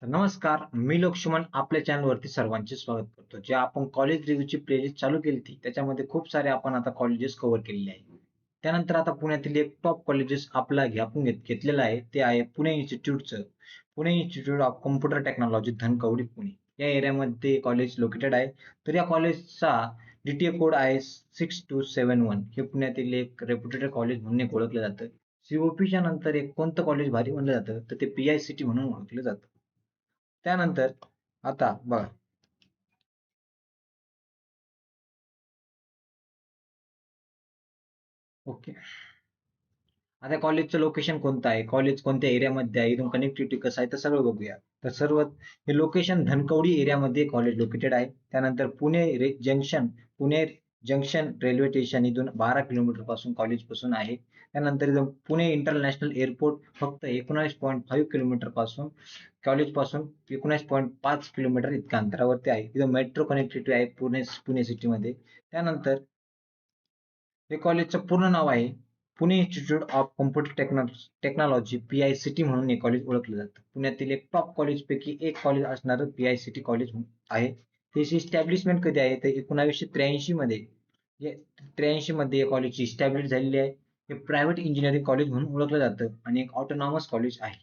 तर नमस्कार, मी लक्ष्मण आपल्या चॅनलवरती सर्वांचे स्वागत करतो. जे आपण कॉलेज रिव्ह्यूची प्लेलिस्ट चालू केली होती, त्याच्यामध्ये खूप सारे आपण आता कॉलेजेस कव्हर केलेले आहे. त्यानंतर आता पुण्यातील एक टॉप कॉलेजेस आपण घेतलेलं आहे, ते आहे पुणे इन्स्टिट्यूटचं. Pune institute of computer technology Dhankawadi Pune. या एरियामध्ये कॉलेज लोकेटेड आहे. तर या कॉलेजचा DTA कोड आहे 6271. हे पुण्यातील एक रेप्युटेड कॉलेज म्हणून एक ओळखलं जातं. COPच्या नंतर एक कोणतं कॉलेज भारी म्हणलं जातं, तर ते PICT म्हणून ओळखलं जातं. त्यानंतर आता बघा. ओके. आता कॉलेजचं लोकेशन कोणतं आहे? कॉलेज कोणत्या एरियामध्ये आहे? इथून कनेक्टिव्हिटी कसं आहे? तर सगळं बघूया. तर सर्व हे लोकेशन धनकवडी एरियामध्ये कॉलेज लोकेटेड आहे. त्यानंतर पुणे जंक्शन रेल्वे स्टेशन इथून 12 किलोमीटर पासून कॉलेज पासून आहे. त्यानंतर इथून पुणे इंटरनॅशनल एअरपोर्ट फक्त 19.5 किलोमीटर पासून कॉलेज पासून 19.5 किलोमीटर इतक्या अंतरावरती आहे. इथं मेट्रो कनेक्टिव्हिटी आहे पुणे सिटीमध्ये. त्यानंतर हे कॉलेजचं पूर्ण नाव आहे Pune institute of computer technology PICT म्हणून हे कॉलेज ओळखलं जातं. पुण्यातील एक टॉप कॉलेजपैकी एक कॉलेज असणारं PICT कॉलेज आहे. त्याची इस्टॅब्लिशमेंट कधी आहे तर 1983 मध्ये. 83 मध्ये या कॉलेजची इस्टॅब्लिश झालेली आहे. हे प्रायव्हेट इंजिनिअरिंग कॉलेज म्हणून ओळखलं जातं आणि एक ऑटोनॉमस कॉलेज आहे.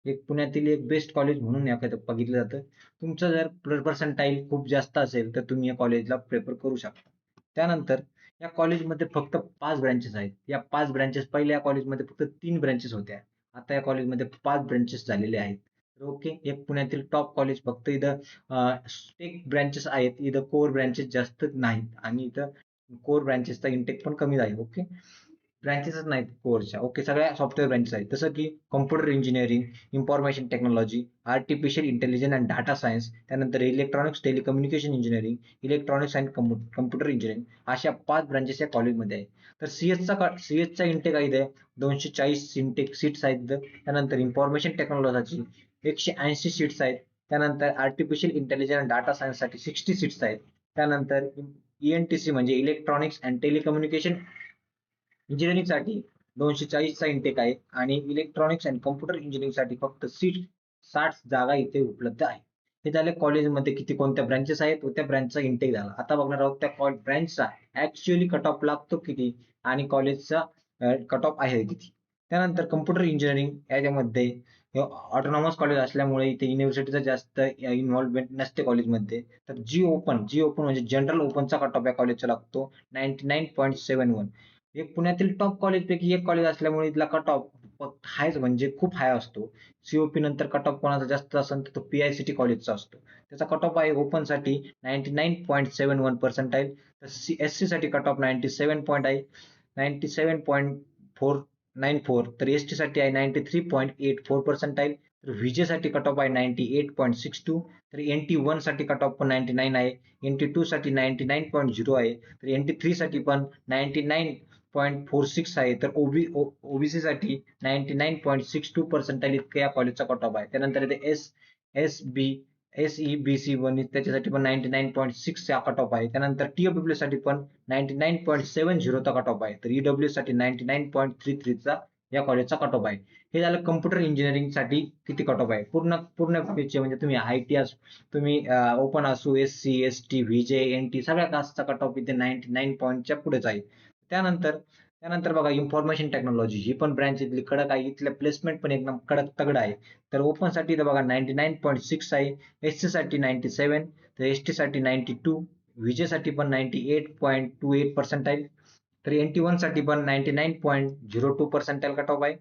एक पुण्यातील एक बेस्ट कॉलेज म्हणून याकडे बघितलं जातं. तुमचं जर पर्सेंटाईल खूप जास्त असेल तर तुम्ही या कॉलेजला प्रेफर करू शकता. त्यानंतर या कॉलेजमध्ये फक्त 5 ब्रँचेस आहेत. या 5 ब्रँचेस पहिल्या या कॉलेजमध्ये फक्त 3 ब्रँचेस होत्या. आता या कॉलेजमध्ये 5 ब्रँचेस झालेले आहेत. तर ओके, एक पुण्यातील टॉप कॉलेज फक्त इथं एक ब्रँचेस आहेत. इथं कोर ब्रँचेस जास्त नाहीत आणि इथं कोर ब्रँचेसचा इंटेक पण कमी आहे. ओके. ब्रँचेसच नाहीत कोर्सच्या. ओके, सगळ्या सॉफ्टवेअर ब्रँचेस आहेत. जसं की computer engineering, information technology, artificial intelligence and data science, त्यानंतर electronics telecommunication engineering, electronics and computer engineering अशा 5 ब्रँचेस या कॉलेजमध्ये आहे. तर सीएसचा इंटेक आहे इथे 240 इंटेक सीट्स आहेत इथं. त्यानंतर इन्फॉर्मेशन टेक्नॉलॉजीची 180 सीट्स आहेत. त्यानंतर आर्टिफिशियल इंटेलिजन्स अँड डाटा सायन्ससाठी 60 सीट्स आहेत. त्यानंतर ENTC म्हणजे इलेक्ट्रॉनिक्स अँड टेलिकम्युनिकेशन इंजिनिअरिंगसाठी 240चा इंटेक आहे आणि इलेक्ट्रॉनिक्स अँड कॉम्प्युटर इंजिनिअरिंगसाठी फक्त 60 जागा इथे उपलब्ध आहे. हे झाले कॉलेजमध्ये किती कोणत्या ब्रँचेस आहेत व त्या ब्रँचचा इंटेक झाला. आता बघणार आहोत त्या ब्रँचचा ऍक्च्युअली कट ऑफ लागतो किती आणि कॉलेजचा कट ऑफ आहे किती. त्यानंतर कम्प्युटर इंजिनिअरिंग याच्यामध्ये ऑटोनॉमस कॉलेज असल्यामुळे इथे युनिव्हर्सिटीचा जास्त इन्व्हॉल्वमेंट नसते कॉलेजमध्ये. तर जी ओपन म्हणजे जनरल ओपनचा कट ऑफ या कॉलेजचा लागतो 99.71. एक पुण्यातील टॉप कॉलेजपैकी एक कॉलेज असल्यामुळे इथला कट ऑफ हायच म्हणजे खूप हाय असतो. COP नंतर कट ऑफ कोणाचा जास्त असेल तर तो PICT कॉलेजचा असतो. त्याचा कट ऑफ आहे ओपनसाठी 99.71 पर्सेंटाईल. तर SC साठी कट ऑफ 97 पॉईंट आहे 97.494. तर ST साठी आहे 93.84 पर्सेंटाईल. तर VJ साठी कट ऑफ आहे 98.62. तर NT1 साठी कट ऑफ पण 99 आहे. NT2 साठी 99.0 आहे. तर NT3 साठी पण 99.46 आहे. तर OBC साठी 99.62 पर्सेंटाईल इतकं या कॉलेजचा कट ऑफ आहे. त्यानंतर इथे SEBC1 त्याच्यासाठी पण 99.6 चा कट ऑफ आहे. त्यानंतर TWW साठी पण 99.70 चा कट ऑफ आहे. तर EWS साठी 99.33 चा या कॉलेजचा कट ऑफ आहे. हे झालं कम्प्युटर इंजिनिअरिंग साठी किती कट ऑफ आहे. पूर्ण पूर्ण पेजचे म्हणजे तुम्ही IT तुम्ही ओपन असू SC ST VJ NT सगळ्या कास्टचा कट ऑफ इथे 99 पॉईंटच्या पुढेच आहे. त्यानंतर त्यानंतर बघा इन्फॉर्मेशन टेक्नॉलॉजी ही पण ब्रँच इथली कडक आहे. इथलं प्लेसमेंट पण एकदम कडक तगड आहे. तर ओपन साठी इथं बघा 99.6 आहे. SC साठी 97, तर ST साठी 92, VJ साठी पण 98.28 पर्सेंटाईल. तर NT1 साठी पण 99.02 पर्सेंटाईल कट ऑफ आहे.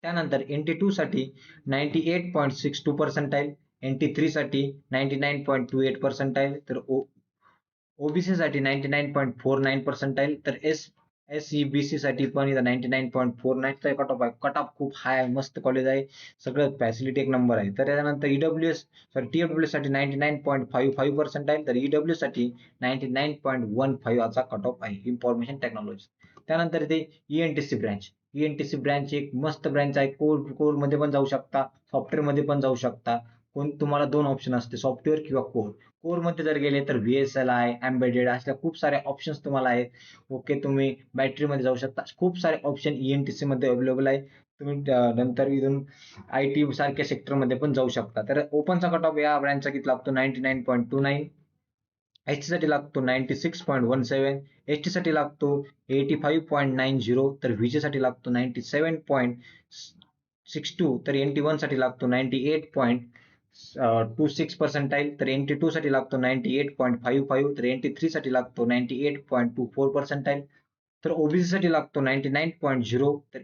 त्यानंतर NT2 साठी 98.62 पर्सेंटाईल. NT3 साठी 99.28 पर्सेंटाईल. तर OBC साठी 99.49 पर्सेंटाईल. तर SEBC साठी पण इथं 99.49 चा कट ऑफ आहे. कट ऑफ खूप हाय आहे, मस्त कॉलेज आहे. सगळं फॅसिलिटी एक नंबर आहे. तर त्यानंतर TWS साठी 99.55 पर्सेंटाईल. तर EWS साठी 99.15 चा कट ऑफ आहे इन्फॉर्मेशन टेक्नॉलॉजी. त्यानंतर इथे ENTC ब्रँच. ENTC ब्रँच एक मस्त ब्रँच आहे. कोर मध्ये पण जाऊ शकता, सॉफ्टवेअर मध्ये पण जाऊ शकता. तुम्हाला दोन ऑप्शन असते, सॉफ्टवेअर किंवा कोर. कोर मध्ये जर गेले तर VSLI, एम्बेडेड अशा खूप सारे ऑप्शन्स तुम्हाला आहेत. ओके, तुम्ही बॅटरीमध्ये जाऊ शकता. खूप सारे ऑप्शन ENTC मध्ये अवेलेबल आहे. तुम्ही नंतर इथून IT सारख्या सेक्टरमध्ये पण जाऊ शकता. तर ओपनचा कट ऑफ या ब्रँचचा किती लागतो? 99.29. एच साठी लागतो 96.17, एस टी साठी लागतो 85.90, तर VJ साठी लागतो 97.62, तर NT1 साठी लागतो 98.26%, तर NT2 साठी लागतो 98.55, तर NT3 साठी लागतो 98.24%, तर OBC साठी लागतो 99.0, तर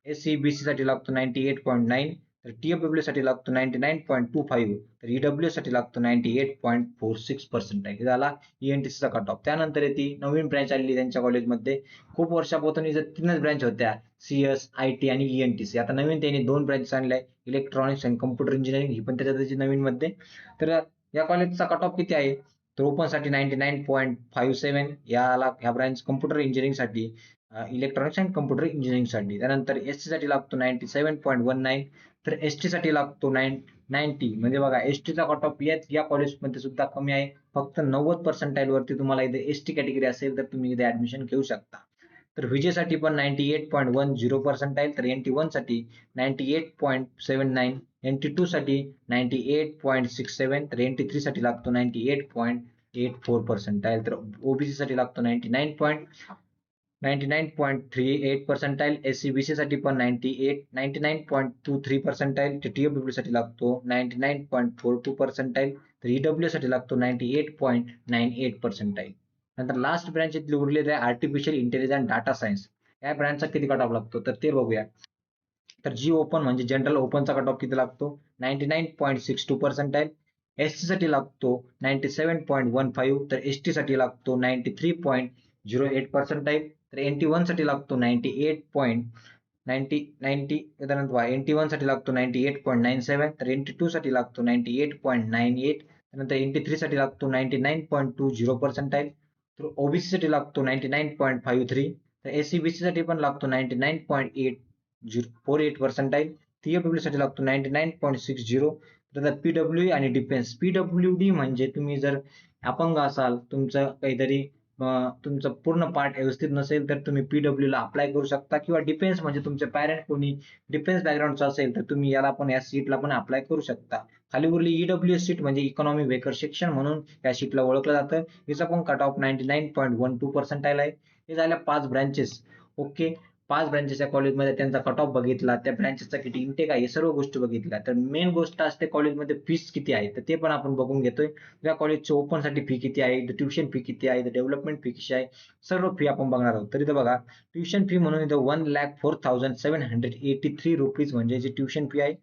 SEBC साठी लागतो 98.9, तर TFW साठी लागतो 99.25, तर EWS साठी लागतो 98.46%. हे झाला ENTC चा कट ऑफ. त्यानंतर येते नवीन ब्रँच आलेली त्यांच्या कॉलेजमध्ये. खूप वर्षापासून इथं तीनच ब्रँच होत्या, CS, IT आणि ENTC. आता नवीन त्यांनी दोन ब्रँच आणल्या, इलेक्ट्रॉनिक्स आणि कम्प्युटर इंजिनिअरिंग, ही पण त्याच्यात नवीन मध्ये. तर या कॉलेजचा कट ऑफ किती आहे? तर ओपन साठी 99.57, ह्या ब्रँच कम्प्युटर इंजिनिअरिंग साठी, इलेक्ट्रॉनिक्स अँड कम्प्युटर इंजिनिअरिंग साठी. त्यानंतर SC साठी लागतो 97.19, तर ST साठी लागतो 90. म्हणजे बघा, ST चा कट ऑफ या कॉलेजमध्ये सुद्धा कमी आहे. फक्त 90% वरती तुम्हाला इथे ST कॅटेगरी असेल तर तुम्ही इथे ऍडमिशन घेऊ शकता. तर VJ साठी पण 98.10%, तर NT1 साठी 98.79, NT2 साठी 98.67, तर NT3 साठी लागतो 98.84%, तर OBC साठी लागतो 99.38%, SCBC साठी पण 99.23%, तर TFW साठी लागतो 99.42%, तर EW साठी लागतो 98.98%. नंतर लास्ट ब्रँच इथली उरलेली आहे आर्टिफिशियल इंटेलिजन्स डाटा सायन्स. या ब्रँचचा किती कट ऑफ लागतो तर ते बघूया. तर जी ओपन म्हणजे जनरल ओपनचा कट ऑफ किती लागतो? 99.62%. SC साठी लागतो 97.15, तर ST साठी लागतो 93.08%, तर NT1 साठी लागतो 98.90, त्यानंतर NT1 साठी लागतो 98.97, तर NT2 साठी लागतो 98.98, त्यानंतर NT3 साठी लागतो 99.20%, तर OBC साठी लागतो 99.53, तर SCBC साठी पण लागतो 99.48%, TFW साठी लागतो 99.60, तर PWE आणि डिफेन्स. PWD म्हणजे तुम्ही जर अपंग असाल, तुमचं काहीतरी तुमचं पूर्ण पार्ट व्यवस्थित नसेल तर तुम्ही PW ला अप्लाय करू शकता, किंवा डिफेन्स म्हणजे तुमचे पॅरेंट कोणी डिफेन्स बॅकग्राऊंडचा असेल तर तुम्ही याला पण, या सीटला पण अप्लाय करू शकता. खाली उरली EWS सीट म्हणजे इकॉनॉमी वेकर सेक्शन म्हणून या सीटला ओळखलं जातं. हिचा पण कट ऑफ 99.12% आहे. हे झाल्या 5 ब्रँचेस. ओके, 5 ब्रँचेस या कॉलेजमध्ये त्यांचा कट ऑफ बघितला, त्या ब्रँचेसचा किती इंटेक आहे, हे सर्व गोष्टी बघितल्या. तर मेन गोष्ट असते कॉलेजमध्ये फीस किती आहे, तर ते पण आपण बघून घेतोय. या कॉलेजची ओपन साठी फी किती आहे, ट्युशन फी किती आहे, डेव्हलपमेंट फी किती आहे, सर्व फी आपण बघणार आहोत. तर इथं बघा, ट्युशन फी म्हणून इथं 1,04,783 रुपीज म्हणजे जी ट्युशन फी आहे.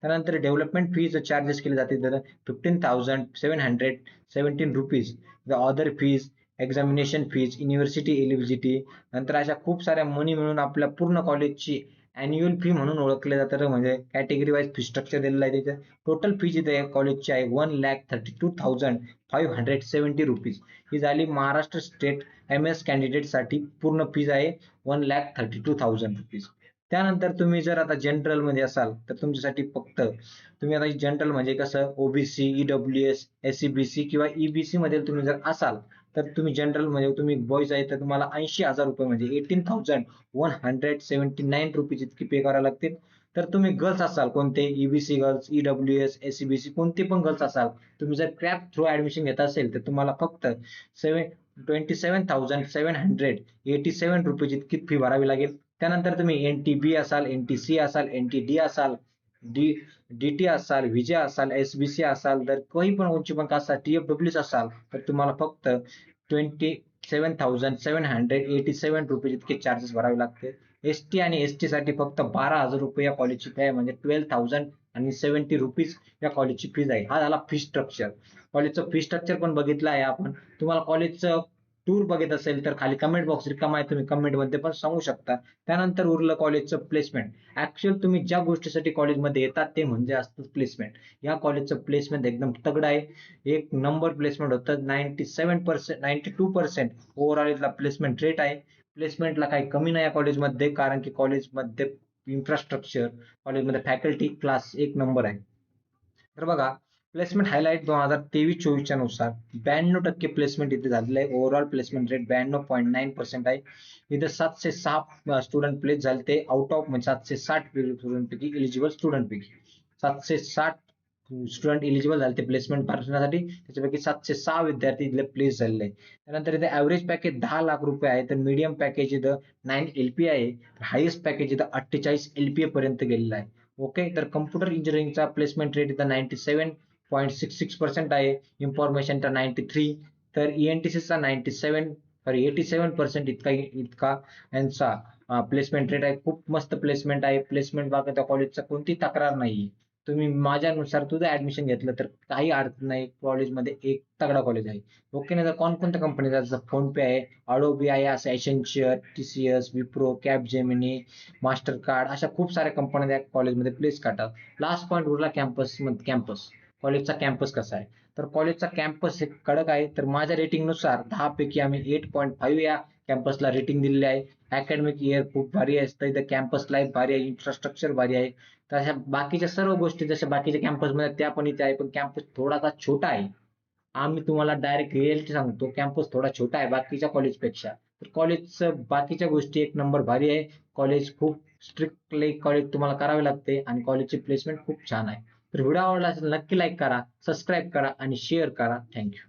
त्यानंतर डेव्हलपमेंट फीज चार्जेस केले जाते तर 15,717 rupees. Other fees, examination fees, university eligibility, नंतर अशा खूप साऱ्या मनी मिळून आपल्या पूर्ण कॉलेजची अॅन्युअल फी म्हणून ओळखले जातात. म्हणजे कॅटेगरी वाईज फी स्ट्रक्चर दिलेलं आहे तिथे. टोटल फी जिथे कॉलेजची आहे 1,32,570 रुपीज. ही झाली महाराष्ट्र स्टेट MS कॅन्डिडेट साठी पूर्ण फीज आहे 1,32,000 रुपीज. त्यानंतर तुम्ही जर आता जनरल मध्ये असाल तर तुमच्यासाठी फक्त, तुम्ही आता जनरल म्हणजे कसं, OBC, EWS, SCBC किंवा EBC मध्ये तुम्ही जर असाल तर तुम्ही जनरल म्हणजे तुम्ही बॉईज आहे तर तुम्हाला 80,000 रुपये म्हणजे 18,179 रुपीज इतकी पे करावे लागतील. तर तुम्ही गर्ल्स असाल, कोणते EBC गर्ल्स, EWS, SCBC कोणते पण गर्ल्स असाल, तुम्ही जर क्रॅप थ्रू ऍडमिशन घेत असेल तर तुम्हाला फक्त 27,787 रुपीज इतकी फी भरावी लागेल. त्यानंतर तुम्ही NTB असाल, NTC असाल, NTD असाल, DT असाल, VJ असाल, SBC असाल, तर काही पण उंची पण असाल, TFW असाल तर तुम्हाला फक्त 27,787 रुपीज इतके चार्जेस भरावे लागते. ST आणि ST साठी फक्त 12,000 रुपये या कॉलेजची फी आहे, म्हणजे 12,070 रुपीज या कॉलेजची फीज आहे. हा झाला फी स्ट्रक्चर. कॉलेजचं फी स्ट्रक्चर पण बघितलं आहे आपण. तुम्हाला कॉलेजचं टूर बघत असेल तर खाली कमेंट बॉक्स रिकामा आहे, तुम्ही कमेंट मध्ये पण सांगू शकता. त्यानंतर उरलं कॉलेजचं प्लेसमेंट. ऍक्च्युअल तुम्ही ज्या गोष्टीसाठी कॉलेजमध्ये येतात ते म्हणजे असतं प्लेसमेंट. या कॉलेजचं प्लेसमेंट एकदम तगडं आहे. एक नंबर प्लेसमेंट होतं. 97%, 92% ओव्हरऑल इथला प्लेसमेंट रेट आहे. प्लेसमेंटला काही कमी नाही या कॉलेजमध्ये, कारण की कॉलेजमध्ये इन्फ्रास्ट्रक्चर, कॉलेजमध्ये फॅकल्टी क्लास एक नंबर आहे. तर बघा, प्लेसमेंट हायलाईट 2023-24 नुसार 92% प्लेसमेंट इथे झालेलं आहे. ओव्हरऑल प्लेसमेंट रेट 92.9% आहे. इथे 706 स्टुडंट प्लेस झाले ते आउट ऑफ म्हणजे 760 स्टुडंट पैकी इलिजिबल स्टुडंट पैकी 760 स्टुडंट इलिजिबल झाले ते प्लेसमेंट भरण्यासाठी. त्याच्यापैकी 706 विद्यार्थी इथले प्लेस झालेले आहेत. त्यानंतर इथे ऍव्हरेज पॅकेज 10 लाख रुपये आहे. तर मीडियम पॅकेज इथं 9 LPA आहे. हायेस्ट पॅकेज इथं 48 LPA पर्यंत गेलेलं आहे. ओके, तर कम्प्युटर इंजिनिअरिंगचा प्लेसमेंट रेट इथं 97.66% आहे. इन्फॉर्मेशनचा 93, तर ENTCचा 87% इतका इतका यांचा प्लेसमेंट रेट आहे. खूप मस्त प्लेसमेंट आहे. प्लेसमेंट बाबत त्या कॉलेजचा कोणती तक्रार नाही. तुम्ही माझ्यानुसार तुझं ऍडमिशन घेतलं तर काही अडचण नाही. कॉलेजमध्ये एक तगडा कॉलेज आहे. ओके, नाही तर कोणकोणत्या कंपनीचा जसं फोनपे आहे, अडोबी आहे, असं essential, TCS, Wipro, Capgemini, master card, अशा खूप साऱ्या कंपन्या त्या कॉलेजमध्ये प्लेस करतात. लास्ट पॉईंट उरला कॅम्पस. कॉलेजचा कॅम्पस कसा आहे? तर कॉलेजचा कॅम्पस हे कडक आहे. तर माझ्या रेटिंगनुसार 10 पैकी आम्ही 8.5 या कॅम्पसला रेटिंग दिलेली आहे. अकॅडमिक इयर खूप भारी आहे. तर इथं कॅम्पस लाईफ भारी आहे, इन्फ्रास्ट्रक्चर भारी आहे. तर अशा बाकीच्या सर्व गोष्टी जशा बाकीच्या कॅम्पसमध्ये त्या पण इथे आहे, पण कॅम्पस थोडासा छोटा आहे. आम्ही तुम्हाला डायरेक्ट रिअलिटी सांगतो, कॅम्पस थोडा छोटा आहे बाकीच्या कॉलेजपेक्षा. तर कॉलेजचं बाकीच्या गोष्टी एक नंबर भारी आहे. कॉलेज खूप स्ट्रिक्टली कॉलेज तुम्हाला करावे लागते आणि कॉलेजची प्लेसमेंट खूप छान आहे. तर व्हिडिओ आवडला असेल नक्की लाईक करा, सबस्क्राईब करा आणि शेअर करा. थँक्यू.